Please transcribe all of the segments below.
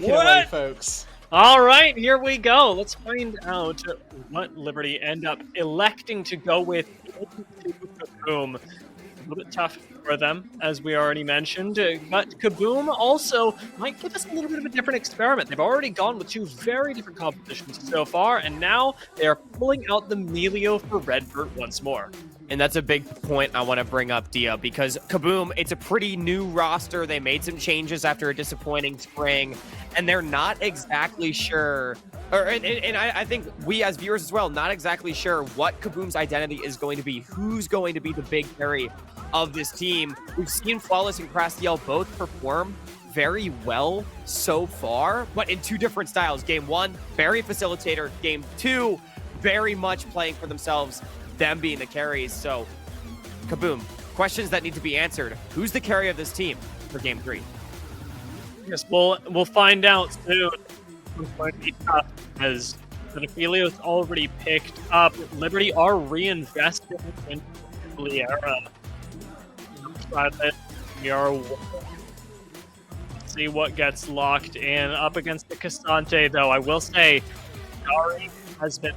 Get away, folks. All right, here we go. Let's find out what Liberty end up electing to go with into Kabum. A little bit tough for them, as we already mentioned, but Kabum also might give us a little bit of a different experiment. They've already gone with two very different compositions so far, and now they are pulling out the Melio for Redbird once more. And that's a big point I want to bring up, Dia, because Kabum, it's a pretty new roster. They made some changes after a disappointing spring, and they're not exactly sure, and I think we as viewers as well, not exactly sure what Kabum's identity is going to be, who's going to be the big carry of this team. We've seen Flawless and Crastiel both perform very well so far, but in two different styles. Game one, very facilitator. Game two, very much playing for themselves, them being the carries. So, Kabum, questions that need to be answered. Who's the carry of this team for Game 3? Yes, we'll find out soon. It's going to be tough as the Aphelios already picked up. Liberty are reinvesting in Liera. We are. Let's see what gets locked in up against the Cassante, though. I will say, Dari has been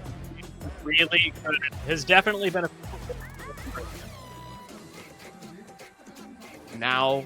really good. Has definitely been a. Now,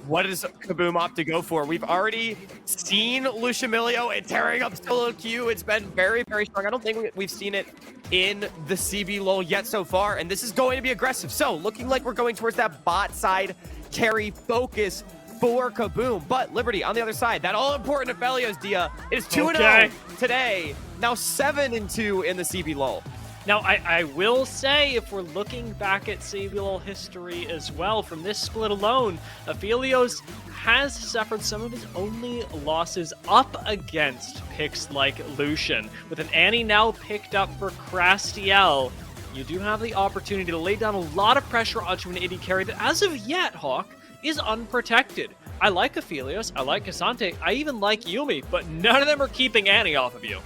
what does Kabum opt to go for? We've already seen Luciamilio and tearing up solo queue. It's been very, very strong. I don't think we've seen it in the CBLOL yet so far, and this is going to be aggressive. So, looking like we're going towards that bot side carry focus for Kabum. But Liberty on the other side, that all-important Aphelios, Dia, is 2-0 today. Now 7-2 in the CBLOL. Now, I will say, if we're looking back at CBLOL history as well, from this split alone, Aphelios has suffered some of his only losses up against picks like Lucian. With an Annie now picked up for Crastiel, you do have the opportunity to lay down a lot of pressure onto an AD carry that, as of yet, Hawk, is unprotected. I like Aphelios, I like Cassante, I even like Yuumi, but none of them are keeping Annie off of you.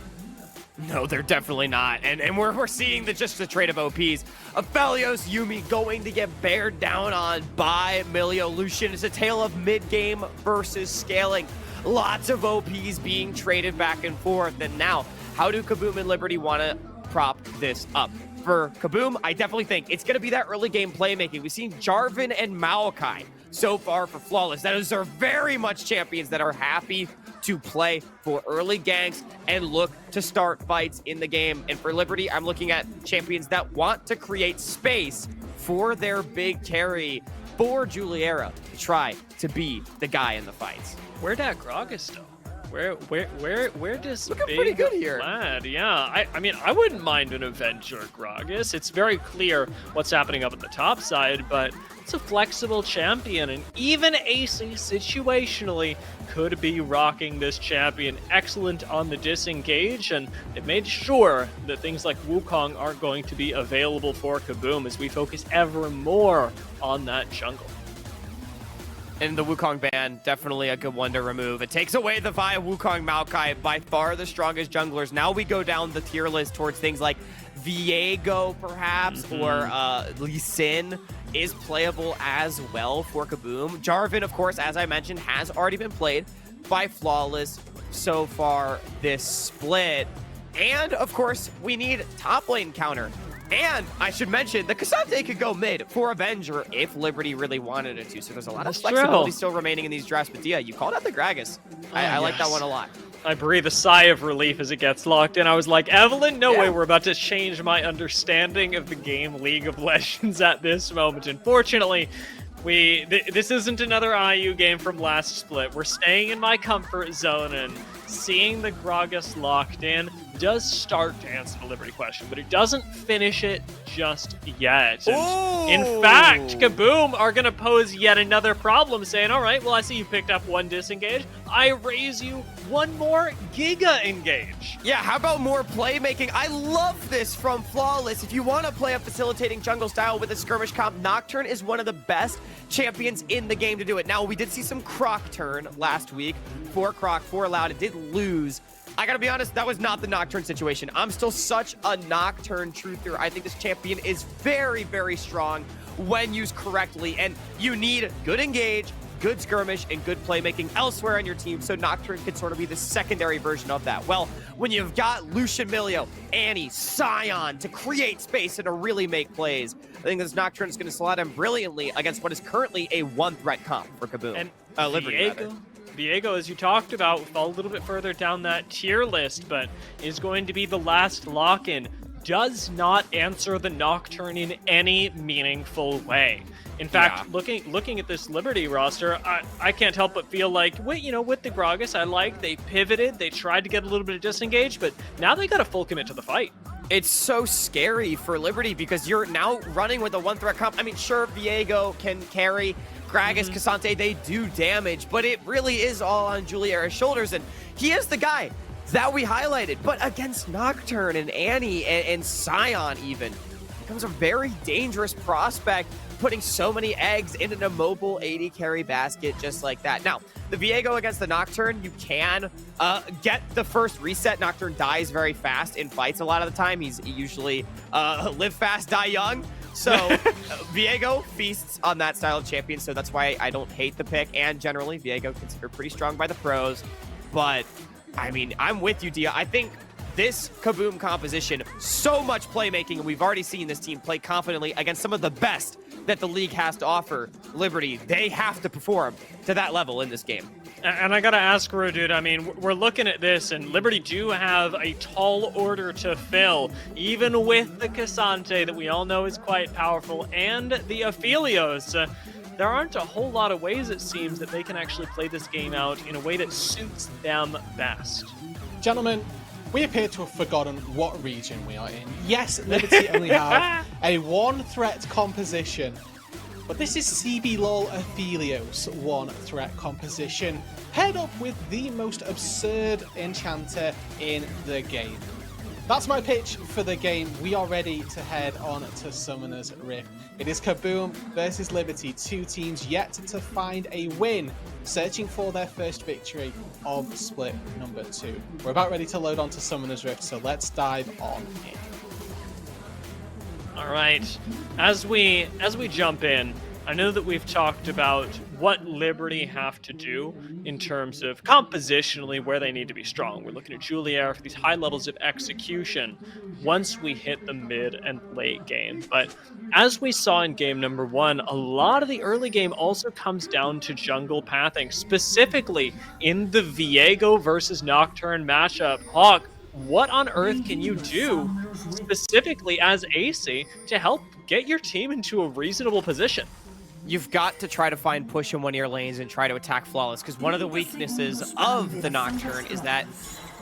No, they're definitely not. And we're seeing just the trade of OPs. Aphelios, Yuumi going to get bared down on by Milio. Lucian is a tale of mid-game versus scaling. Lots of OPs being traded back and forth. And now, how do Kabum and Liberty want to prop this up? For Kabum, I definitely think it's going to be that early game playmaking. We've seen Jarvan and Maokai so far for Flawless. Those are very much champions that are happy to play for early ganks and look to start fights in the game. And for Liberty, I'm looking at champions that want to create space for their big carry, for Juliera to try to be the guy in the fights. Where'd that Gragas though? Where does looking big pretty good here? Lad? Yeah, I mean, I wouldn't mind an Avenger Gragas. It's very clear what's happening up at the top side, but it's a flexible champion, and even AC situationally could be rocking this champion. Excellent on the disengage, and it made sure that things like Wukong aren't going to be available for Kabum as we focus ever more on that jungle. And the Wukong ban, definitely a good one to remove. It takes away the Vi Wukong Maokai, by far the strongest junglers. Now we go down the tier list towards things like Viego, perhaps, or Lee Sin is playable as well for Kabum. Jarvan, of course, as I mentioned, has already been played by Flawless so far this split. And, of course, we need top lane counter. And I should mention, the Cassante could go mid for Avenger if Liberty really wanted it to. So there's a lot of flexibility still remaining in these drafts. But Dia, you called out the Gragas. I like that one a lot. I breathe a sigh of relief as it gets locked in. I was like, Evelyn, no way we're about to change my understanding of the game League of Legends at this moment. Unfortunately, this isn't another IU game from last split. We're staying in my comfort zone, and seeing the Gragas locked in does start to answer the Liberty question, but it doesn't finish it just yet. And in fact, Kabum are going to pose yet another problem, saying, all right, well, I see you picked up one disengage. I raise you one more Giga engage. Yeah, how about more playmaking? I love this from Flawless. If you want to play a facilitating jungle style with a skirmish comp, Nocturne is one of the best champions in the game to do it. Now, we did see some Croc turn last week for Croc, for Loud. It did lose. I gotta be honest, that was not the Nocturne situation. I'm still such a Nocturne truther. I think this champion is very, very strong when used correctly, and you need good engage, good skirmish and good playmaking elsewhere on your team, so Nocturne can sort of be the secondary version of that. Well, when you've got Lucian Milio, Annie, Sion to create space and to really make plays, I think this Nocturne is going to slot him brilliantly against what is currently a one-threat comp for Kabum. And Liberty, Viego, as you talked about, fall a little bit further down that tier list, but is going to be the last lock-in. Does not answer the Nocturne in any meaningful way. In fact, looking at this Liberty roster, I can't help but feel like, with the Gragas, they pivoted, they tried to get a little bit of disengage, but now they got a full commit to the fight. It's so scary for Liberty because you're now running with a one-threat comp. I mean, sure, Viego can carry, Gragas, Cassante, they do damage, but it really is all on Juliera's shoulders, and he is the guy that we highlighted. But against Nocturne and Annie and Sion even, becomes a very dangerous prospect, putting so many eggs in an immobile 80 carry basket just like that. Now, the Viego against the Nocturne, you can get the first reset. Nocturne dies very fast in fights a lot of the time. He's usually live fast, die young. So Viego feasts on that style of champion, so that's why I don't hate the pick. And generally, Viego considered pretty strong by the pros. But, I mean, I'm with you, Dia. I think this Kabum composition, so much playmaking, and we've already seen this team play confidently against some of the best that the league has to offer. Liberty, they have to perform to that level in this game. And I gotta ask, dude, I mean, we're looking at this, and Liberty do have a tall order to fill, even with the Cassante that we all know is quite powerful, and the Aphelios. There aren't a whole lot of ways, it seems, that they can actually play this game out in a way that suits them best. Gentlemen, we appear to have forgotten what region we are in. Yes, Liberty only have a one-threat composition, but this is CBLOL Aphelios' one-threat composition, paired up with the most absurd enchanter in the game. That's my pitch for the game. We are ready to head on to Summoner's Rift. It is Kabum versus Liberty, two teams yet to find a win, searching for their first victory of split number 2. We're about ready to load on to Summoner's Rift, so let's dive on in. All right, as we jump in, I know that we've talked about what Liberty have to do in terms of compositionally where they need to be strong. We're looking at Juliera for these high levels of execution once we hit the mid and late game. But as we saw in game number 1, a lot of the early game also comes down to jungle pathing, specifically in the Viego versus Nocturne matchup. Hawk, what on earth can you do specifically as AC to help get your team into a reasonable position? You've got to try to find push in one of your lanes and try to attack flawless, because one of the weaknesses of the Nocturne is that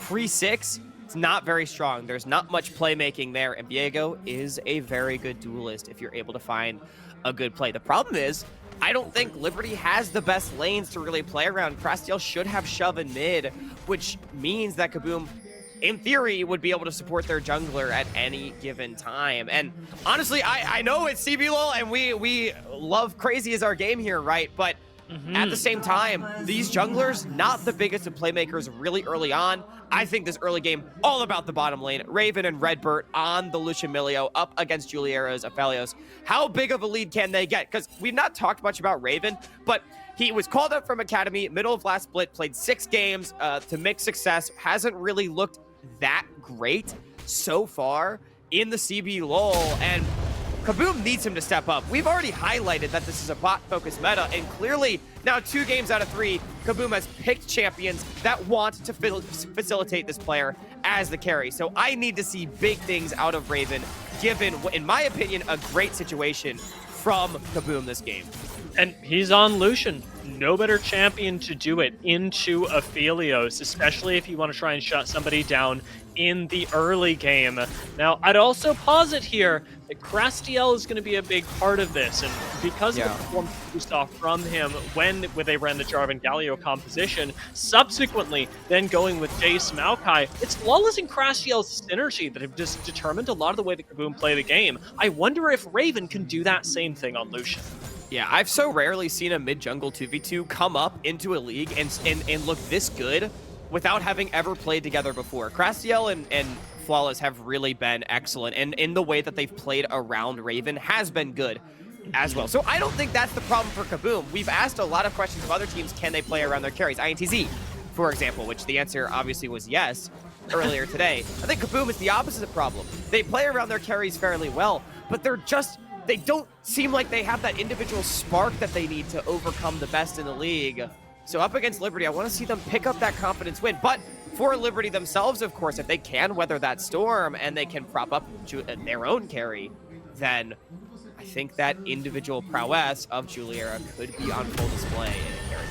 pre-6, it's not very strong. There's not much playmaking there, and Viego is a very good duelist if you're able to find a good play. The problem is, I don't think Liberty has the best lanes to really play around. Crastiel should have shove in mid, which means that Kabum, in theory, would be able to support their jungler at any given time. And honestly, I know it's CBLOL and we love crazy as our game here, right? But at the same time, these junglers, not the biggest of playmakers really early on. I think this early game, all about the bottom lane. Raven and Redbert on the Lucian Milio up against Juliera's Aphelios. How big of a lead can they get? Because we've not talked much about Raven, but he was called up from Academy, middle of last split, played 6 games to mixed success, hasn't really looked that great so far in the CBLOL, and Kabum needs him to step up. We've already highlighted that this is a bot-focused meta, and clearly now 2 games out of 3, Kabum has picked champions that want to facilitate this player as the carry. So I need to see big things out of Raven, given, in my opinion, a great situation from Kabum this game. And he's on Lucian. No better champion to do it into Aphelios, especially if you want to try and shut somebody down in the early game. Now, I'd also posit here that Crastiel is going to be a big part of this, and because of the performance we saw from him when they ran the Jarvan Galio composition, subsequently then going with Jace Maokai, it's Flawless and Crastiel's synergy that have just determined a lot of the way that Kabum play the game. I wonder if Raven can do that same thing on Lucian. Yeah, I've so rarely seen a mid-jungle 2v2 come up into a league and look this good without having ever played together before. Crastiel and Flawless have really been excellent, and in the way that they've played around Raven has been good. as well. So I don't think that's the problem for Kabum. We've asked a lot of questions of other teams, can they play around their carries? INTZ, for example, which the answer obviously was yes earlier today. I think Kabum is the opposite problem. They play around their carries fairly well, but they don't seem like they have that individual spark that they need to overcome the best in the league. So up against Liberty, I want to see them pick up that confidence win. But for Liberty themselves, of course, if they can weather that storm and they can prop up their own carry, then I think that individual prowess of Juliera could be on full display in a carry.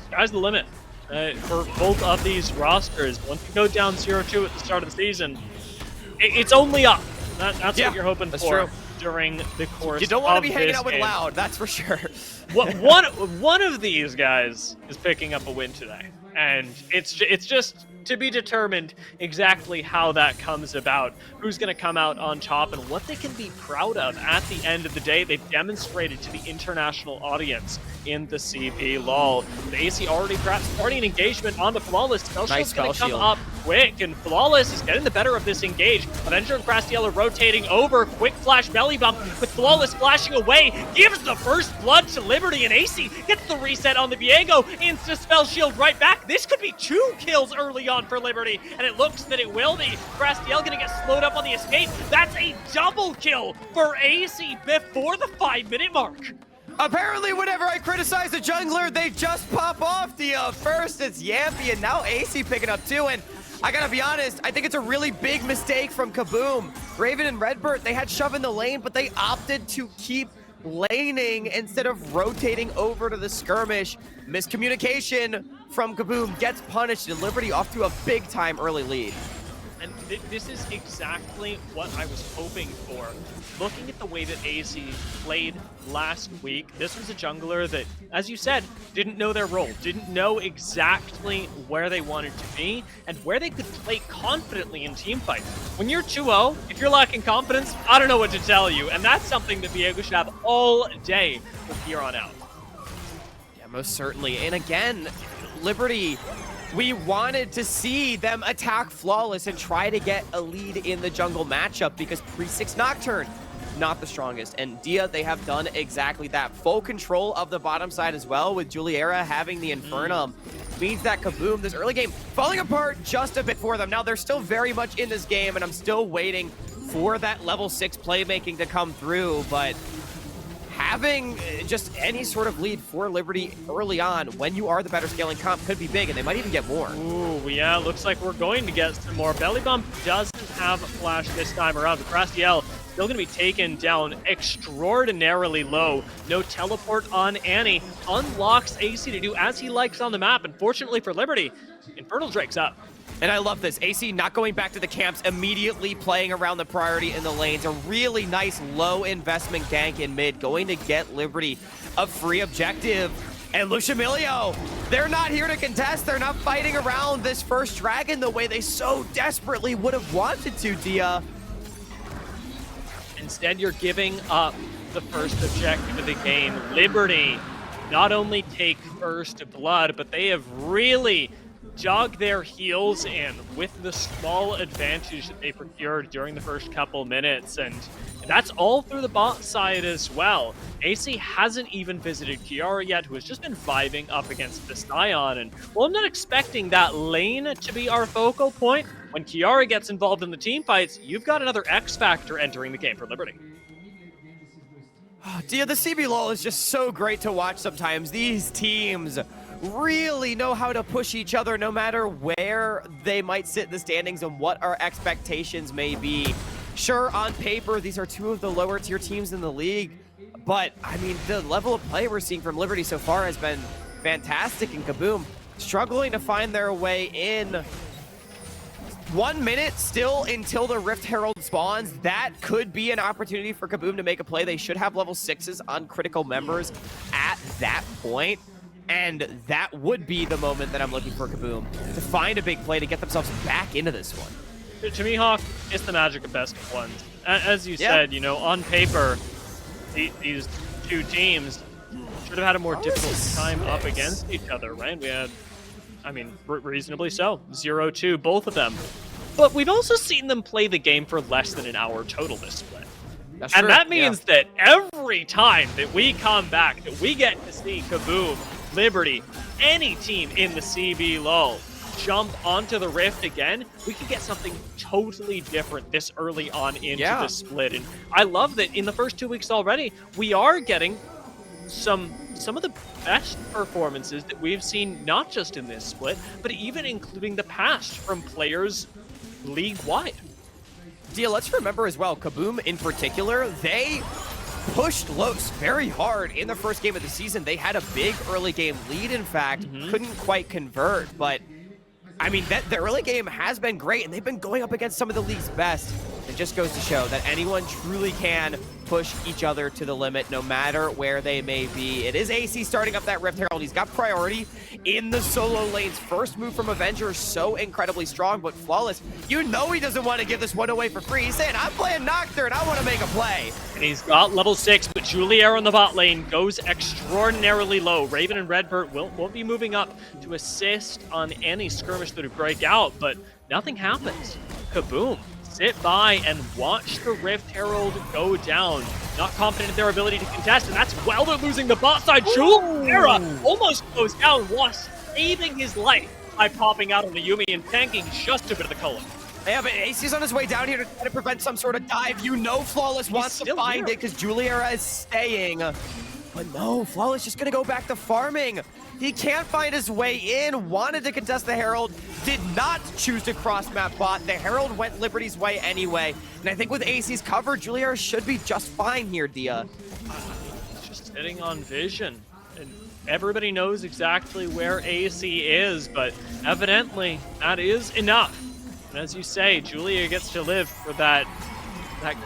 Sky's the limit for both of these rosters. Once you go down 0-2 at the start of the season, it's only up. That's what you're hoping for true. During the course. You don't want of to be hanging this out with game. Loud, that's for sure. One of these guys is picking up a win today, and it's just to be determined exactly how that comes about, who's going to come out on top, and what they can be proud of at the end of the day. They've demonstrated to the international audience in the CBLOL. The AC already perhaps starting an engagement on the Flawless. Nice going to come up quick, and Flawless is getting the better of this engage. Avenger and Crastiel are rotating over. Quick flash belly bump with Flawless flashing away. Gives the first blood to Liberty, and AC gets the reset on the Viego. Insta spell shield right back. This could be 2 kills early on for Liberty, and it looks that it will be. Crastiel gonna get slowed up on the escape. That's a double kill for AC before the 5-minute mark. Apparently, whenever I criticize the jungler, they just pop off. First it's Yampy, and now AC picking up 2, and I gotta be honest, I think it's a really big mistake from Kabum. Raven and Redbird, they had shove in the lane, but they opted to keep laning instead of rotating over to the skirmish. Miscommunication from Kabum gets punished, and Liberty off to a big-time early lead. And this is exactly what I was hoping for. Looking at the way that AC played last week, this was a jungler that, as you said, didn't know their role, didn't know exactly where they wanted to be, and where they could play confidently in team fights. When you're 2-0, if you're lacking confidence, I don't know what to tell you, and that's something that Viego should have all day from here on out. Yeah, most certainly. And again, Liberty, we wanted to see them attack Flawless and try to get a lead in the jungle matchup because Pre-6 Nocturne, not the strongest. And Dia, they have done exactly that. Full control of the bottom side as well, with Juliera having the Infernum. Means that Kabum, this early game, falling apart just a bit for them. Now, they're still very much in this game, and I'm still waiting for that level 6 playmaking to come through, but having just any sort of lead for Liberty early on when you are the better scaling comp could be big, and they might even get more. Ooh, yeah, looks like we're going to get some more. Belly Bump doesn't have a flash this time around, but Crastiel still going to be taken down extraordinarily low. No teleport on Annie. Unlocks AC to do as he likes on the map, and fortunately for Liberty, Infernal Drake's up. And I love this. AC not going back to the camps, immediately playing around the priority in the lanes. A really nice low investment gank in mid, going to get Liberty a free objective. And Luciamilio, they're not here to contest. They're not fighting around this first dragon the way they so desperately would have wanted to, Dia. Instead, you're giving up the first objective of the game. Liberty not only take first blood, but they have really jog their heels in with the small advantage that they procured during the first couple minutes, and that's all through the bot side as well. AC hasn't even visited Kiara yet, who has just been vibing up against the Scion, and well, I'm not expecting that lane to be our focal point. When Kiara gets involved in the team fights, you've got another X factor entering the game for Liberty. Oh, Dia, the CBLOL is just so great to watch sometimes. These teams really know how to push each other no matter where they might sit in the standings and what our expectations may be. Sure, on paper, these are two of the lower tier teams in the league, but I mean, the level of play we're seeing from Liberty so far has been fantastic, and Kabum struggling to find their way in. 1 minute still until the Rift Herald spawns. That could be an opportunity for Kabum to make a play. They should have level 6s on critical members at that point. And that would be the moment that I'm looking for Kabum to find a big play to get themselves back into this one. To me, Hawk, it's the magic of best of ones. As you said, you know, on paper, these two teams should have had a more difficult time up against each other, right? We had, I mean, reasonably so. 0-2, both of them. But we've also seen them play the game for less than an hour total this split. That's And true, that means that every time that we come back, that we get to see Kabum, Liberty, any team in the CBLOL jump onto the Rift again, we could get something totally different this early on into the split. And I love that in the first 2 weeks already, we are getting some of the best performances that we've seen, not just in this split, but even including the past from players league-wide. Dia, let's remember as well, Kabum in particular, they pushed Los very hard in the first game of the season. They had a big early game lead, in fact, couldn't quite convert, but I mean, the early game has been great, and they've been going up against some of the league's best. It just goes to show that anyone truly can push each other to the limit, no matter where they may be. It is AC starting up that Rift Herald. He's got priority in the solo lanes. First move from Avenger, so incredibly strong, but Flawless, you know he doesn't want to give this one away for free. He's saying, I'm playing Nocturne, I want to make a play. And he's got level 6, but Juliera in the bot lane goes extraordinarily low. Raven and Redbird won't be moving up to assist on any skirmish that would break out, but nothing happens. Kabum sit by and watch the Rift Herald go down. Not confident in their ability to contest, and that's while they're losing the bot side. Juliera almost goes down while saving his life by popping out on the Yuumi and tanking just a bit of the color. Yeah, but AC's on his way down here to try to prevent some sort of dive. You know Flawless wants to find it because Juliera is staying. But no, Flawless just gonna go back to farming. He can't find his way in, wanted to contest the Herald, did not choose to cross map bot. The Herald went Liberty's way anyway. And I think with AC's cover, Juliera should be just fine here, Dia. He's just sitting on vision. And everybody knows exactly where AC is, but evidently that is enough. And as you say, Julia gets to live for that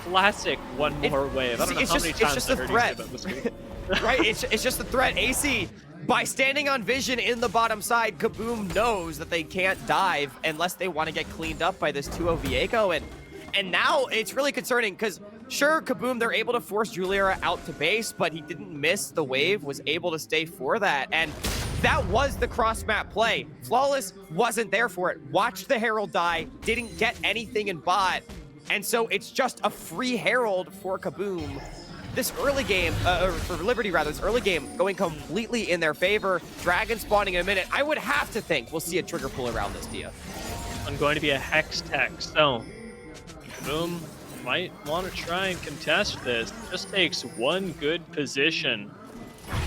classic one more wave. I don't know how many times I heard you say about this game. Right, it's just the threat. AC, by standing on vision in the bottom side, Kabum knows that they can't dive unless they want to get cleaned up by this 2-0 Viego. And now it's really concerning because, sure, Kabum, they're able to force Juliera out to base, but he didn't miss the wave, was able to stay for that. And that was the cross-map play. Flawless wasn't there for it. Watched the Herald die, didn't get anything in bot. And so it's just a free Herald for Kabum. This early game, or for Liberty rather, this early game going completely in their favor. Dragon spawning in a minute. I would have to think we'll see a trigger pull around this, Dia. I'm going to be a Hex Tech, so Kabum might want to try and contest this. Just takes one good position,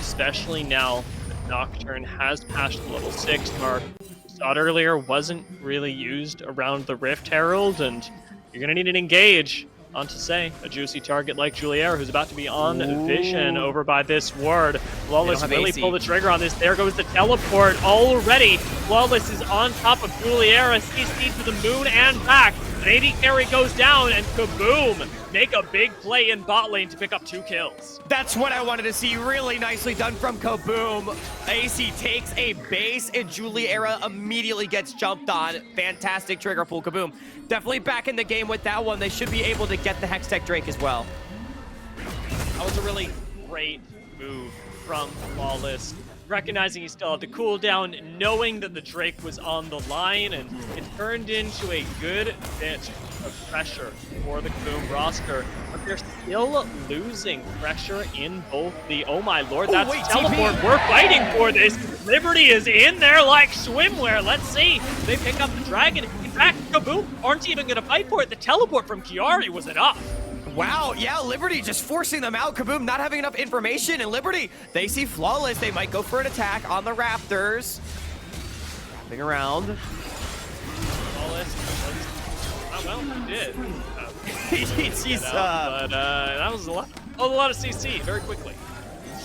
especially now that Nocturne has passed the level 6 mark. Saw it earlier, wasn't really used around the Rift Herald, and you're going to need an engage onto, say, a juicy target like Juliera, who's about to be on vision over by this ward. Flawless really pull the trigger on this. There goes the teleport already. Flawless is on top of Juliera. CC to the moon and back. An AD carry goes down, and Kabum make a big play in bot lane to pick up 2 kills. That's what I wanted to see. Really nicely done from Kabum. AC takes a base, and Juliera immediately gets jumped on. Fantastic trigger pull, Kabum. Definitely back in the game with that one. They should be able to get the Hextech Drake as well. That was a really great move from Flawless. Recognizing he still had the cooldown, knowing that the Drake was on the line, and it turned into a good bit of pressure for the Kabum roster. But they're still losing pressure in both the, oh my lord, that's teleport. We're fighting for this. Liberty is in there like swimwear. Let's see. They pick up the dragon. In fact, Kabum aren't even going to fight for it. The teleport from Kiari was enough. Wow, yeah, Liberty just forcing them out. Kabum not having enough information, and Liberty, they see Flawless. They might go for an attack on the Raptors. Wrapping around. Flawless. Oh, well, he did. But that was a lot of CC very quickly.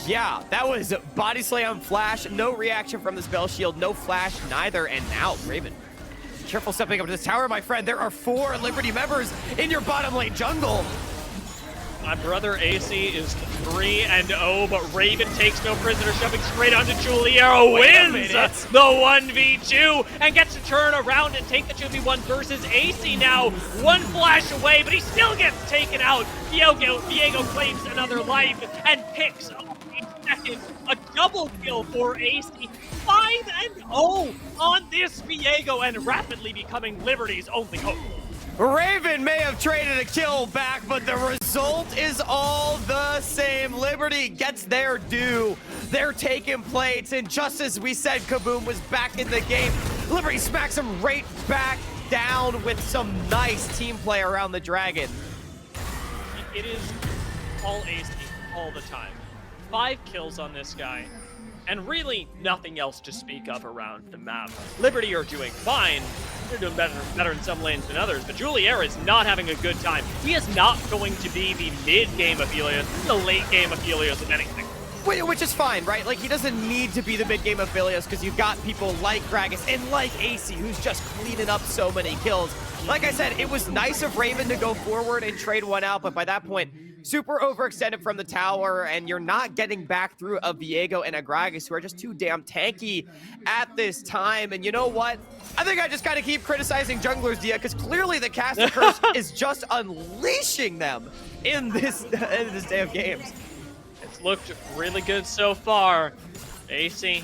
Yeah, that was body slam flash. No reaction from the spell shield. No flash, neither. And now, Raven. Careful stepping up to this tower, my friend. There are 4 Liberty members in your bottom lane jungle. My brother AC is 3-0, but Raven takes no prisoner, shoving straight onto Juliera, wins the 1v2, and gets to turn around and take the 2v1 versus AC now. 1 flash away, but he still gets taken out. Viego claims another life and picks up a second. A double kill for AC. 5-0 on this Viego, and rapidly becoming Liberty's only hope. Raven may have traded a kill back, but the result is all the same. Liberty gets their due. They're taking plates, and just as we said, Kabum was back in the game. Liberty smacks him right back down with some nice team play around the Dragon. It is all AC all the time. 5 kills on this guy, and really nothing else to speak of around the map. Liberty are doing fine. They're doing better in some lanes than others, but Julier is not having a good time. He is not going to be the mid-game Aphelios, the late-game Aphelios, if anything. Which is fine, right? Like, he doesn't need to be the mid-game Aphelios because you've got people like Gragas and like AC who's just cleaning up so many kills. Like I said, it was nice of Raven to go forward and trade one out, but by that point, super overextended from the tower, and you're not getting back through a Viego and a Gragas who are just too damn tanky at this time. And you know what? I think I just gotta keep criticizing junglers, Dia, because clearly the caster curse is just unleashing them in this day of games. It's looked really good so far. AC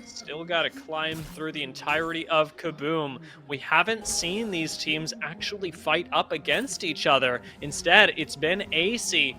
still got to climb through the entirety of Kabum. We haven't seen these teams actually fight up against each other. Instead, it's been AC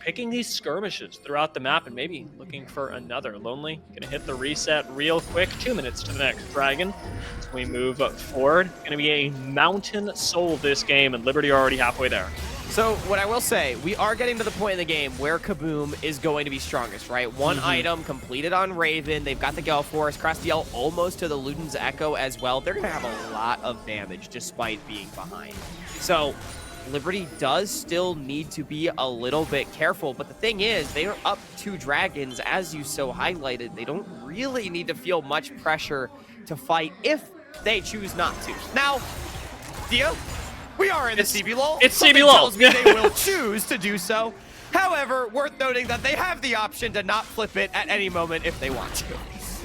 picking these skirmishes throughout the map and maybe looking for another. Lonely gonna hit the reset real quick. 2 minutes to the next Dragon. As we move forward, gonna be a mountain soul this game, and Liberty are already halfway there. So what I will say, we are getting to the point in the game where Kabum is going to be strongest, right? One item completed on Raven. They've got the Gale Force, Crastiel almost to the Luden's Echo as well. They're going to have a lot of damage despite being behind. So Liberty does still need to be a little bit careful. But the thing is, they are up 2 dragons, as you so highlighted. They don't really need to feel much pressure to fight if they choose not to. Now, Dio? We are in the CBLOL. It's Something CBLOL. tells me they will choose to do so. However, worth noting that they have the option to not flip it at any moment if they want to.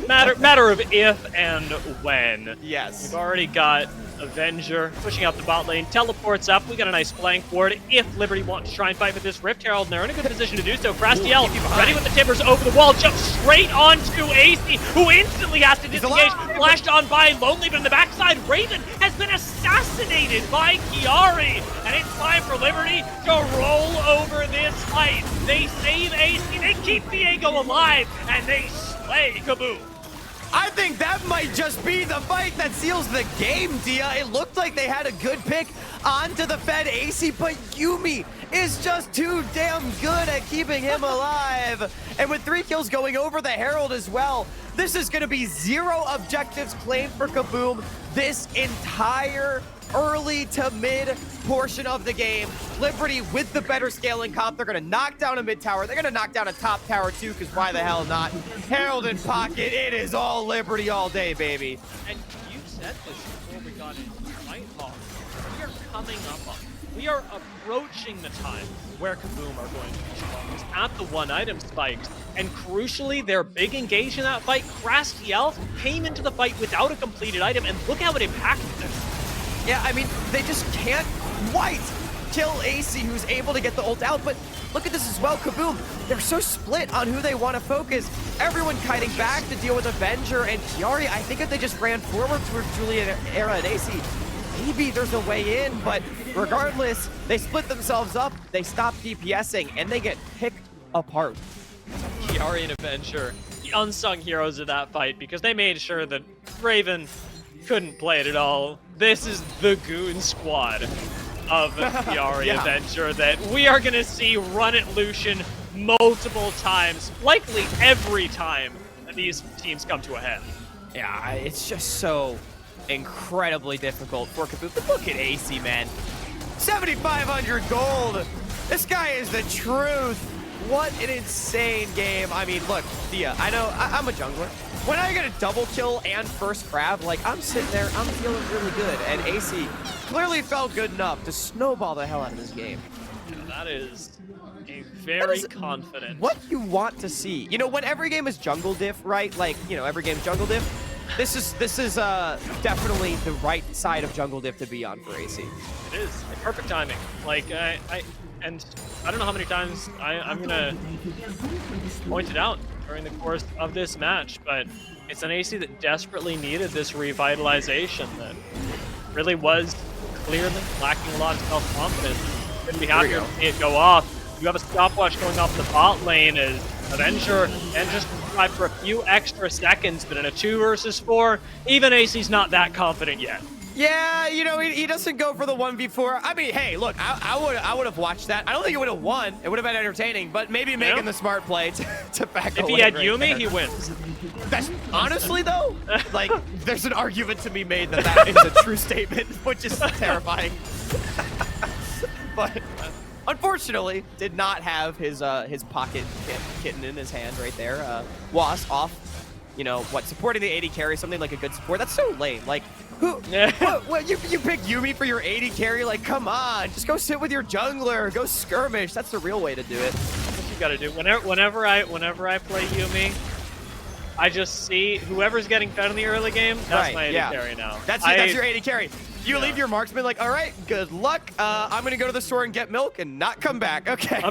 Matter of if and when. Yes. We've already got Avenger pushing out the bot lane, teleports up. We got a nice flank board if Liberty want to try and fight with this Rift Herald, and they're in a good position to do so. Crastiel ready with the timbers over the wall, jumps straight onto AC, who instantly has to disengage. Flashed on by Lonely, but in the backside, Raven has been assassinated by Chiari, and it's time for Liberty to roll over this fight. They save AC, they keep Viego alive, and they slay Kabum. I think that might just be the fight that seals the game, Dia. It looked like they had a good pick onto the Fed AC, but Yuumi is just too damn good at keeping him alive. And with 3 kills going over the Herald as well, this is going to be 0 objectives claimed for Kabum this entire early to mid portion of the game. Liberty with the better scaling comp. They're going to knock down a mid tower. They're going to knock down a top tower too, because why the hell not? Herald in pocket. It is all Liberty all day, baby. And you said this before we got into Nighthawk. We are coming up on, we are approaching the time where Kabum are going to be strongest at the 1 item spikes. And crucially, their big engage in that fight, Crastiel came into the fight without a completed item, and look how it impacted them. Yeah, I mean, they just can't quite kill AC, who's able to get the ult out. But look at this as well, Kabum. They're so split on who they want to focus. Everyone kiting back to deal with Avenger and Chiari. I think if they just ran forward towards Julia Era and AC, maybe there's a way in. But regardless, they split themselves up. They stop DPSing, and they get picked apart. Chiari and Avenger, the unsung heroes of that fight, because they made sure that Raven couldn't play it at all. This is the goon squad of Chiari Avenger that we are going to see run at Lucian multiple times, likely every time that these teams come to a head. Yeah, it's just so incredibly difficult for Kabum. But look at AC, man. 7,500 gold. This guy is the truth. What an insane game. I mean, look, Dia, I know I'm a jungler. When I get a double kill and first grab, like, I'm sitting there, I'm feeling really good. And AC clearly felt good enough to snowball the hell out of this game. That is a very confident. What you want to see. You know, when every game is jungle diff, right? Like, you know, every game is jungle diff. This is definitely the right side of jungle diff to be on for AC. It is perfect timing. Like, and I don't know how many times I'm gonna point it out during the course of this match, but it's an AC that desperately needed this revitalization that really was clearly lacking a lot of self-confidence. Couldn't be happier to see it go off. You have a stopwatch going off the bot lane as Avenger and just try for a few extra seconds, but in a 2 versus 4, even AC's not that confident yet. Yeah, you know, he doesn't go for the 1v4. I mean, hey, look, I would have watched that. I don't think he would have won. It would have been entertaining, but maybe making the smart play to back away. If he had right Yuumi, there. he wins. That's, honestly, though, like, there's an argument to be made that that is a true statement, which is terrifying. But unfortunately, did not have his pocket kitten in his hand right there. Was off, you know, supporting the AD carry, something like a good support. That's so lame. Like, who? What you pick Yuumi for your AD carry? Like, come on, just go sit with your jungler, go skirmish. That's the real way to do it. That's what you gotta do. Whenever I play Yuumi, I just see whoever's getting fed in the early game. That's my AD carry now. That's your AD carry. You leave your marksman like, all right, good luck. I'm gonna go to the store and get milk and not come back. Okay.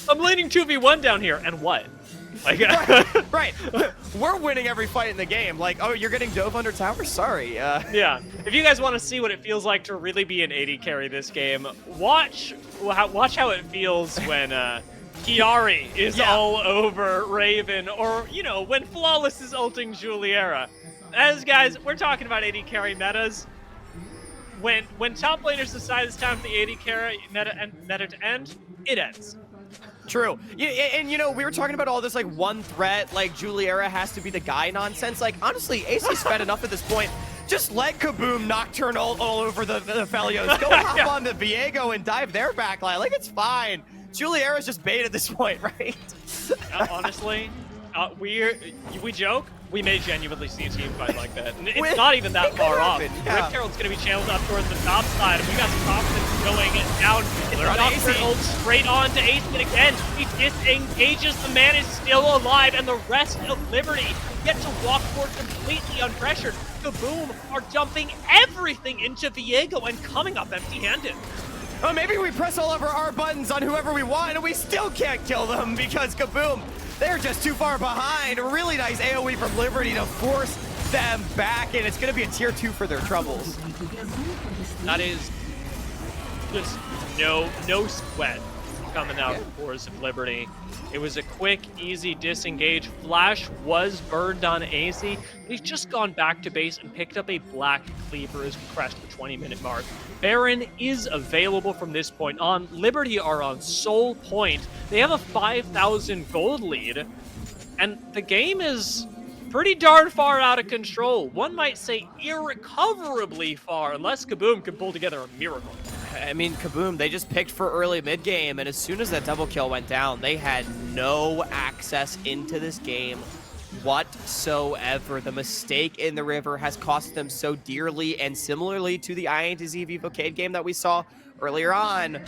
I'm leading 2v1 down here, and what? Like, right. We're winning every fight in the game. Like, oh, you're getting dove under tower? Sorry. Yeah. If you guys want to see what it feels like to really be an AD carry this game, watch how it feels when Kiari is all over Raven, or, you know, when Flawless is ulting Juliera. As guys, we're talking about AD carry metas. When top laners decide it's time for the AD carry meta to end, it ends. True. Yeah, and you know, we were talking about all this like one threat, like Juliera has to be the guy nonsense. Like, honestly, AC's fed enough at this point. Just let Kabum Nocturne all over the Felios. Go hop on the Viego and dive their backline. Like, it's fine. Juliera's just bait at this point, right? Honestly, we joke. We may genuinely see a team fight like that. And it's not even that far off. Rift Herald's going to be channeled up towards the top side, and we got some confidence going down. It's Nocturne ult straight on to Ace, and again, he disengages. The man is still alive, and the rest of Liberty get to walk forward completely unpressured. Kabum are dumping everything into Viego and coming up empty-handed. Oh, maybe we press all of our buttons on whoever we want, and we still can't kill them because Kabum, they're just too far behind. A really nice AoE from Liberty to force them back, and it's going to be a tier 2 for their troubles. That is just no sweat coming out of the cores of Liberty. It was a quick, easy disengage. Flash was burned on AC. He's just gone back to base and picked up a black cleaver as we crest the 20-minute mark. Baron is available from this point on. Liberty are on sole point. They have a 5,000 gold lead, and the game is pretty darn far out of control. One might say irrecoverably far, unless Kabum can pull together a miracle. I mean, Kabum, they just picked for early mid-game, and as soon as that double kill went down, they had no access into this game whatsoever. The mistake in the river has cost them so dearly, and similarly to the INTZ Vivocade game that we saw earlier on,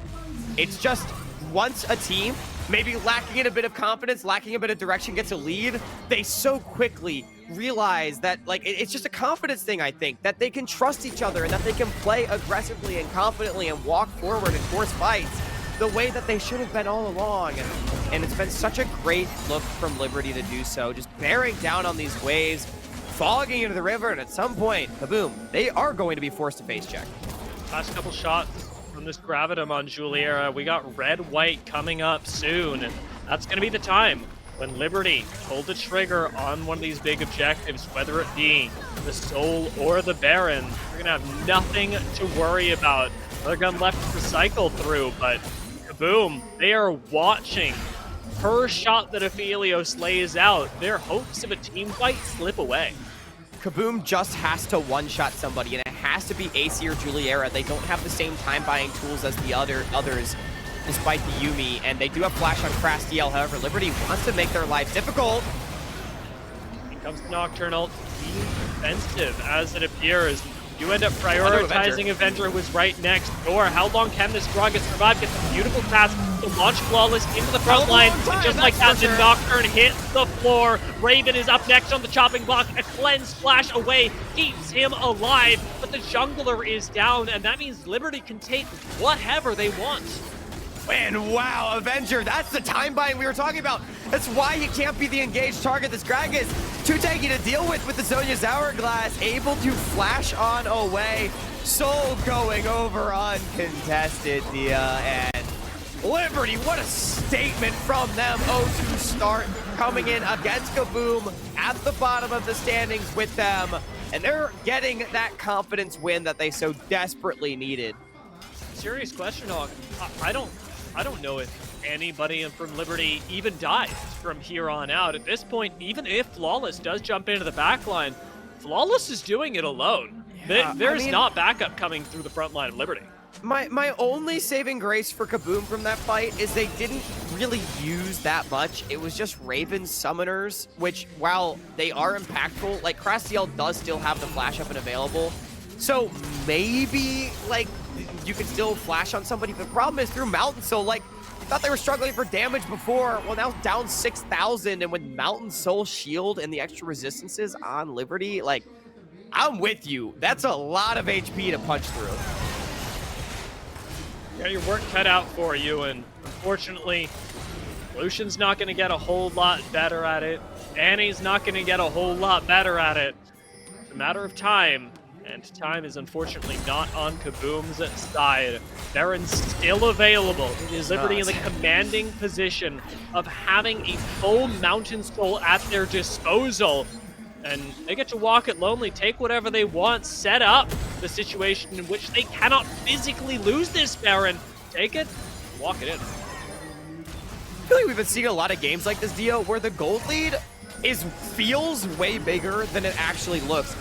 it's just once a team, maybe lacking in a bit of confidence, lacking a bit of direction, gets a lead, they so quickly realize that, like, it's just a confidence thing, I think, that they can trust each other and that they can play aggressively and confidently and walk forward and force fights the way that they should have been all along. And it's been such a great look from Liberty to do so, just bearing down on these waves, fogging into the river, and at some point, Kabum, they are going to be forced to face check. Last couple shots from this Gravitum on Juliera. We got red-white coming up soon, and that's going to be the time when Liberty pulled the trigger on one of these big objectives, whether it be the Soul or the Baron. We're going to have nothing to worry about. Another gun left to cycle through, but Kabum, they are watching per shot that Aphelios lays out. Their hopes of a team fight slip away. Kabum just has to one-shot somebody, and it has to be AC or Juliera. They don't have the same time-buying tools as the others, despite the Yuumi, and they do have flash on Crastiel. However, Liberty wants to make their life difficult. Here comes the Nocturnal, defensive as it appears. You end up prioritizing Avenger, who was right next door. How long can this Gragas survive? Gets a beautiful pass to launch Flawless into the front line. And just like that, the Nocturne hits the floor. Raven is up next on the chopping block. A cleanse splash away keeps him alive, but the jungler is down, and that means Liberty can take whatever they want. And wow, Avenger, that's the time buying we were talking about. That's why he can't be the engaged target. This Gragas too tanky to deal with the Zhonya's Hourglass, able to flash on away. Soul going over uncontested, Dia, and Liberty, what a statement from them. 0-2 start coming in against Kabum at the bottom of the standings with them, and they're getting that confidence win that they so desperately needed. Serious question, Hawk. I don't know if anybody from Liberty even dies from here on out. At this point, even if Flawless does jump into the backline, Flawless is doing it alone. Yeah, There's not backup coming through the front line of Liberty. My only saving grace for Kabum from that fight is they didn't really use that much. It was just Raven summoners, which, while they are impactful, like Crastiel does still have the flash up and available. So maybe, like, you can still flash on somebody, but the problem is through Mountain Soul, like, I thought they were struggling for damage before. Well, now down 6,000, and with Mountain Soul Shield and the extra resistances on Liberty, like, I'm with you. That's a lot of HP to punch through. Yeah, your work cut out for you, and unfortunately, Lucian's not going to get a whole lot better at it. Annie's not going to get a whole lot better at it. It's a matter of time, and time is unfortunately not on Kabum's side. Baron's still available. It is Liberty in the commanding position of having a full Mountain Soul at their disposal. And they get to walk it lonely, take whatever they want, set up the situation in which they cannot physically lose this Baron. Take it, walk it in. I feel like we've been seeing a lot of games like this, Dio, where the gold lead feels way bigger than it actually looks.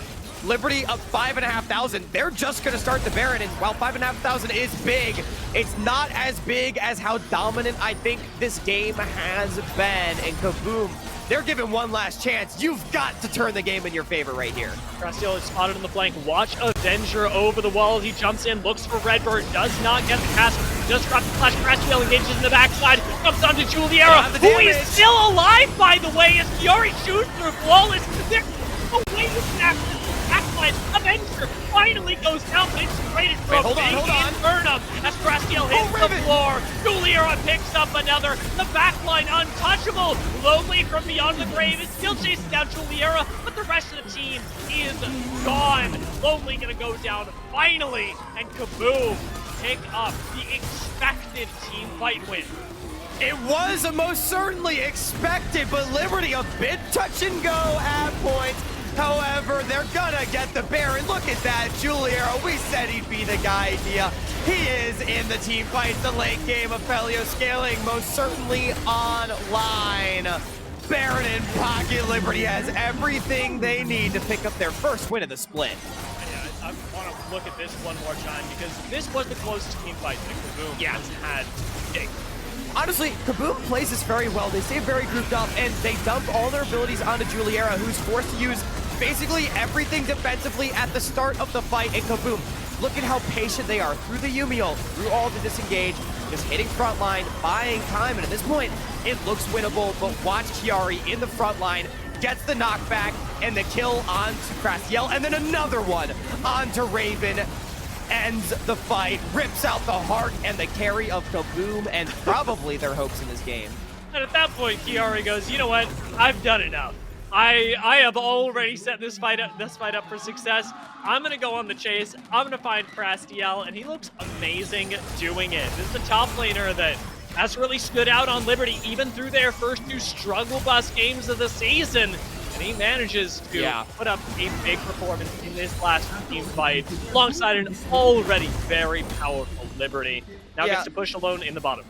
Liberty up 5,500. They're just going to start the Baron, and while 5,500 is big, it's not as big as how dominant I think this game has been. And Kabum, they're given one last chance. You've got to turn the game in your favor right here. Crastiel is spotted on the flank. Watch Avenger over the wall. He jumps in, looks for Redbird, does not get the cast, does drop the flash. Crastiel engages in the backside, comes onto Juliera, who is still alive, by the way, as Kiari shoots through Flawless. There's no way you can actually backline. Avenger finally goes down, but it's traded for a big infernum as Crastiel hits the floor. Juliera picks up another. The backline untouchable. Lonely from beyond the grave is still chasing down Juliera, but the rest of the team is gone. Lonely gonna go down finally, and Kabum pick up the expected team fight win. It was most certainly expected, but Liberty a bit touch and go at points. However, they're gonna get the Baron. Look at that, Juliera. We said he'd be the guy, Dia. He is in the team fight. The late game of Pelio scaling most certainly online. Baron in pocket. Liberty has everything they need to pick up their first win of the split. Yeah, I want to look at this one more time because this was the closest team fight that Kabum has had to date. Honestly, Kabum plays this very well. They stay very grouped up, and they dump all their abilities onto Juliera, who's forced to use basically everything defensively at the start of the fight. And Kabum, look at how patient they are through the Yumiul, through all the disengage, just hitting front line, buying time. And at this point, it looks winnable, but watch Kiari in the front line, gets the knockback and the kill onto Crastiel, and then another one onto Raven. Ends the fight, rips out the heart and the carry of Kabum and probably their hopes in this game. And at that point, Kiari goes, you know what? I've done enough. I have already set this fight up for success. I'm gonna go on the chase. I'm gonna find Crastiel, and he looks amazing doing it. This is the top laner that has really stood out on Liberty, even through their first two struggle bus games of the season. And he manages to put up a big performance in this last team fight, alongside an already very powerful Liberty. Now gets to push alone in the bottom.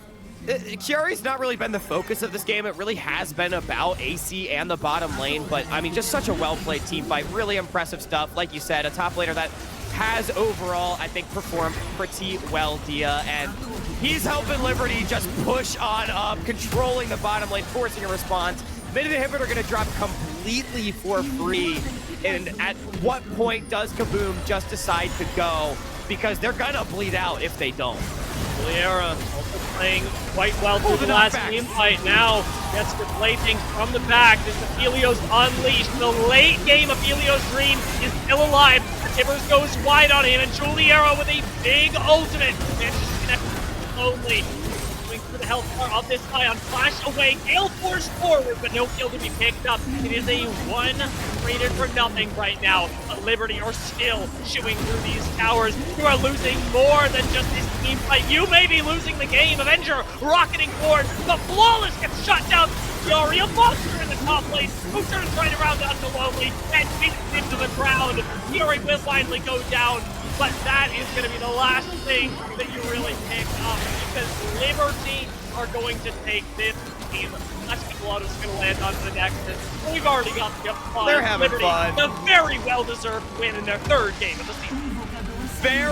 Kiari's not really been the focus of this game. It really has been about AC and the bottom lane, but I mean, just such a well-played team fight. Really impressive stuff. Like you said, a top laner that has overall, I think, performed pretty well, Dia, and he's helping Liberty just push on up, controlling the bottom lane, forcing a response. Mid inhibitor gonna drop completely for free, and at what point does Kabum just decide to go? Because they're gonna bleed out if they don't. Juliera also playing quite well through the last team fight. Now gets to play things from the back as Aphelios unleashed. The late game Aphelios Dream is still alive. Tibbers goes wide on him, and Juliera with a big ultimate manages to connect slowly. Going through the health bar of this Ion. Flash away. Gale forced forward, but no kill to be picked up. It is a 1 rated for nothing right now. But Liberty are still chewing through these towers. You are losing more than just this team fight. You may be losing the game. Avenger rocketing forward. The Flawless gets shot down. Fury, a monster in the top lane, who turns right around onto Lonely and beats him to the ground. Fury will finally go down, but that is going to be the last thing that you really pick up, because Liberty are going to take this team. That's what is going to land onto the Nexus. We've already got the fun. They're having Liberty, fun. The very well-deserved win in their 3rd game of the season. Very